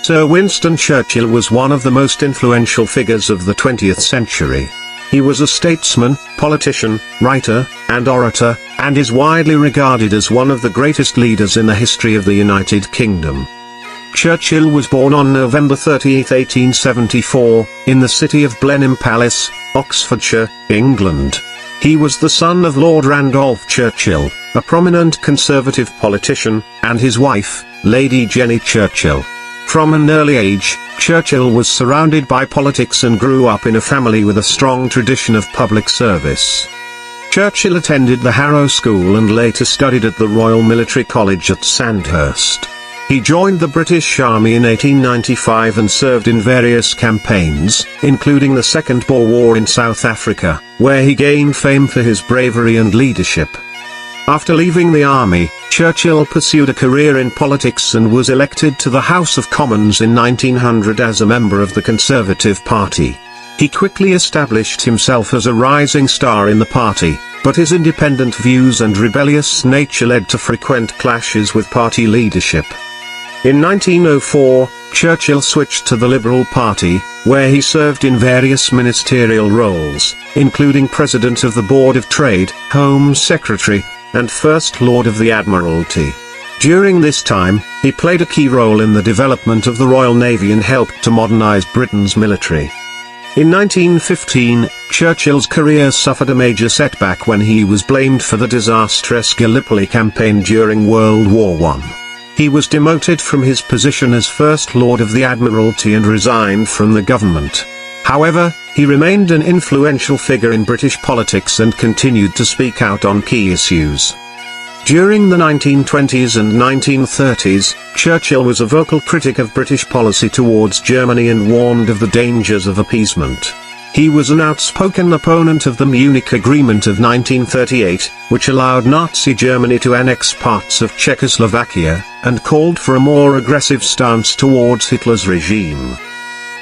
Sir Winston Churchill was one of the most influential figures of the 20th century. He was a statesman, politician, writer, and orator, and is widely regarded as one of the greatest leaders in the history of the United Kingdom. Churchill was born on November 30, 1874, in the city of Blenheim Palace, Oxfordshire, England. He was the son of Lord Randolph Churchill, a prominent Conservative politician, and his wife, Lady Jenny Churchill. From an early age, Churchill was surrounded by politics and grew up in a family with a strong tradition of public service. Churchill attended the Harrow School and later studied at the Royal Military College at Sandhurst. He joined the British Army in 1895 and served in various campaigns, including the Second Boer War in South Africa, where he gained fame for his bravery and leadership. After leaving the army, Churchill pursued a career in politics and was elected to the House of Commons in 1900 as a member of the Conservative Party. He quickly established himself as a rising star in the party, but his independent views and rebellious nature led to frequent clashes with party leadership. In 1904, Churchill switched to the Liberal Party, where he served in various ministerial roles, including President of the Board of Trade, Home Secretary, and First Lord of the Admiralty. During this time, he played a key role in the development of the Royal Navy and helped to modernize Britain's military. In 1915, Churchill's career suffered a major setback when he was blamed for the disastrous Gallipoli campaign during World War I. He was demoted from his position as First Lord of the Admiralty and resigned from the government. However, he remained an influential figure in British politics and continued to speak out on key issues. During the 1920s and 1930s, Churchill was a vocal critic of British policy towards Germany and warned of the dangers of appeasement. He was an outspoken opponent of the Munich Agreement of 1938, which allowed Nazi Germany to annex parts of Czechoslovakia, and called for a more aggressive stance towards Hitler's regime.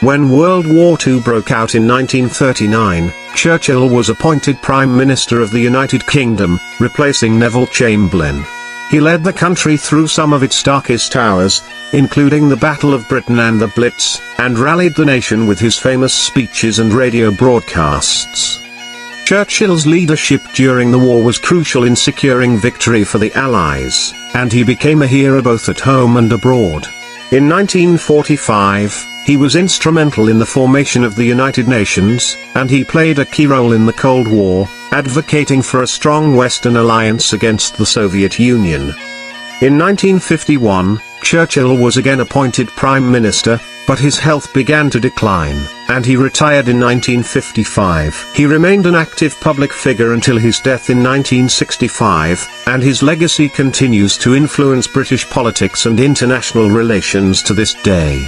When World War II broke out in 1939, Churchill was appointed Prime Minister of the United Kingdom, replacing Neville Chamberlain. He led the country through some of its darkest hours, including the Battle of Britain and the Blitz, and rallied the nation with his famous speeches and radio broadcasts. Churchill's leadership during the war was crucial in securing victory for the Allies, and he became a hero both at home and abroad. In 1945, he was instrumental in the formation of the United Nations, and he played a key role in the Cold War, advocating for a strong Western alliance against the Soviet Union. In 1951, Churchill was again appointed Prime Minister, but his health began to decline, and he retired in 1955. He remained an active public figure until his death in 1965, and his legacy continues to influence British politics and international relations to this day.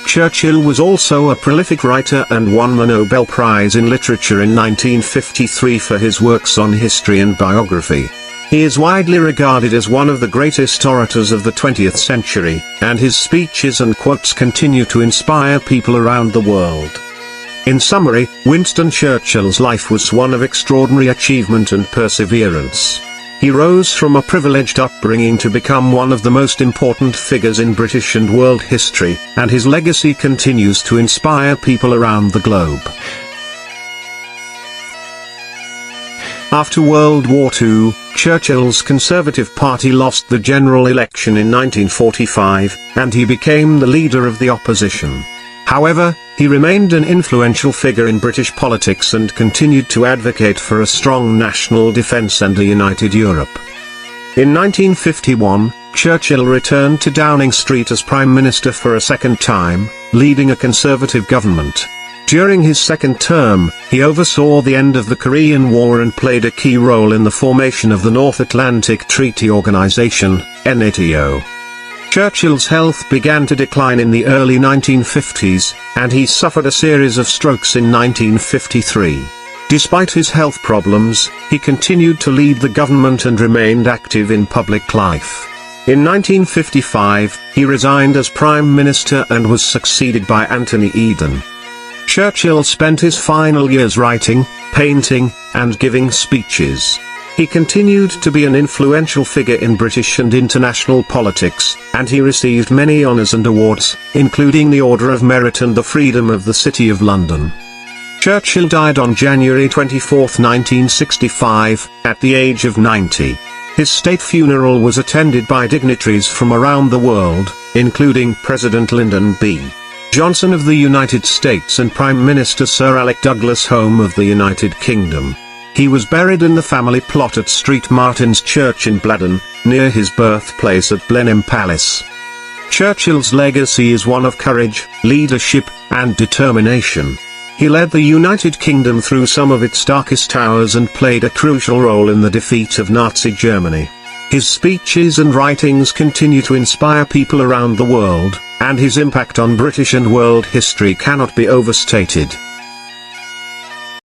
Churchill was also a prolific writer and won the Nobel Prize in Literature in 1953 for his works on history and biography. He is widely regarded as one of the greatest orators of the 20th century, and his speeches and quotes continue to inspire people around the world. In summary, Winston Churchill's life was one of extraordinary achievement and perseverance. He rose from a privileged upbringing to become one of the most important figures in British and world history, and his legacy continues to inspire people around the globe. After World War II, Churchill's Conservative Party lost the general election in 1945, and he became the leader of the opposition. However, he remained an influential figure in British politics and continued to advocate for a strong national defence and a united Europe. In 1951, Churchill returned to Downing Street as Prime Minister for a second time, leading a Conservative government. During his second term, he oversaw the end of the Korean War and played a key role in the formation of the North Atlantic Treaty Organization, NATO. Churchill's health began to decline in the early 1950s, and he suffered a series of strokes in 1953. Despite his health problems, he continued to lead the government and remained active in public life. In 1955, he resigned as Prime Minister and was succeeded by Anthony Eden. Churchill spent his final years writing, painting, and giving speeches. He continued to be an influential figure in British and international politics, and he received many honours and awards, including the Order of Merit and the Freedom of the City of London. Churchill died on January 24, 1965, at the age of 90. His state funeral was attended by dignitaries from around the world, including President Lyndon B. Johnson of the United States and Prime Minister Sir Alec Douglas Home of the United Kingdom. He was buried in the family plot at St Martin's Church in Bladon, near his birthplace at Blenheim Palace. Churchill's legacy is one of courage, leadership, and determination. He led the United Kingdom through some of its darkest hours and played a crucial role in the defeat of Nazi Germany. His speeches and writings continue to inspire people around the world, and his impact on British and world history cannot be overstated.